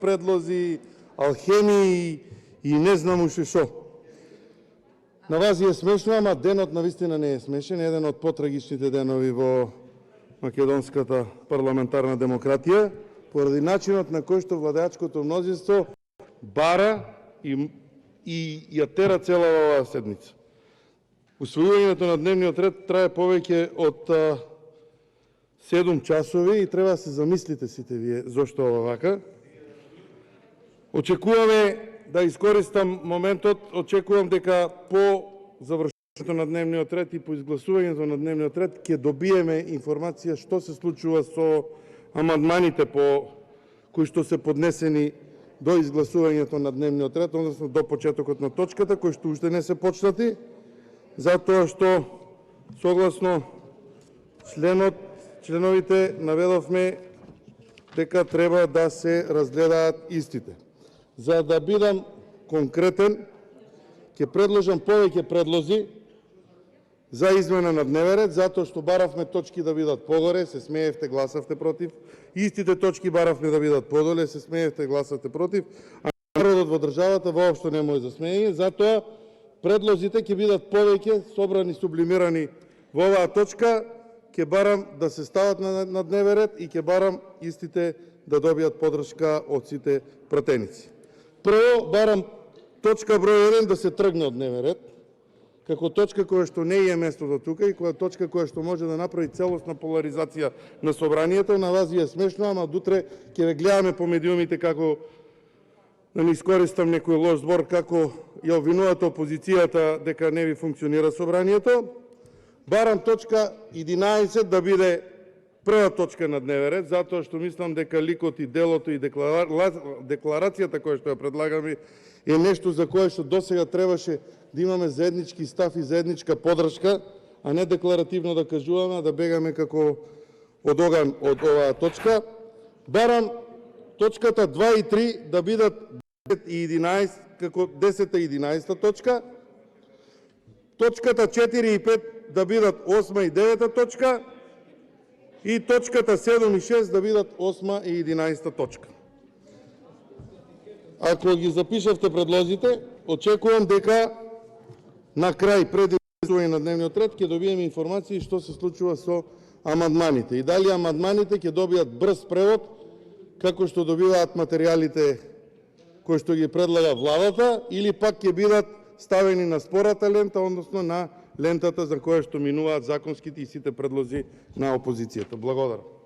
предлози, алхемии и не знам уште шо. На вас е смешно, ама денот навистина не е смешен, еден од потрагичните денови во македонската парламентарна демократија, поради начинот на кој што владеачкото мнозинство бара и ја тера цела оваа седница. Усвојувањето на дневниот ред трае повеќе од 7 часови и треба да се замислите сите вие зошто ова вака. Очекуваме да искористам моментот, очекувам дека по завршувањето на дневниот ред и по изгласувањето на дневниот ред ќе добиеме информација што се случува со амандманите по кои што се поднесени до изгласувањето на дневниот ред, односно до почетокот на точката, кои што уште не се почнати, затоа што согласно членовите наведовме дека треба да се разгледаат истите. За да бидам конкретен, ќе предложам повеќе предлози за измена на дневен ред, затоа што баравме точки да бидат погоре, се смеевте, гласавте против. Истите точки баравме да бидат подоле, се смеевте, гласавте против. А народот во државата воопшто не му е за смеење, затоа предлозите ќе бидат повеќе собрани, сублимирани во оваа точка, ќе барам да се стават на дневен ред и ќе барам истите да добијат подршка од сите пратеници. Прво, барам точка број 1 да се тргне од дневен ред, како точка која што не е местото тука и која точка која што може да направи целосна поларизација на собранието. На вас ви е смешно, ама дутре ќе ве гледаме по медиумите како, да не искористам некој лош збор, како ја обвинувате опозицијата дека не ви функционира собранието. Барам точка 11 да биде прва точка на дневен ред, затоа што мислам дека ликот и делото и декларацијата која што ја предлагаме е нешто за кое што досега требаше да имаме заеднички став и заедничка подршка, а не декларативно да кажуваме, а да бегаме како од оган од оваа точка. Барам точката 2 и 3 да бидат 10 и 11 како 10 и 11 точка, точката 4 и 5 да бидат 8 и 9 точка и точката 7 и 6 да бидат 8 и 11 точка. Ако ги запишавте предлозите, очекувам дека на крај пред изгласување на дневниот ред ќе добиеме информација што се случува со амандманите и дали амандманите ќе добијат брз превод како што добиваат материјалите кои што ги предлага владата или пак ќе бидат ставени на спората лента, односно на лентата за која што минуваат законските и сите предлози на опозицијата. Благодарам.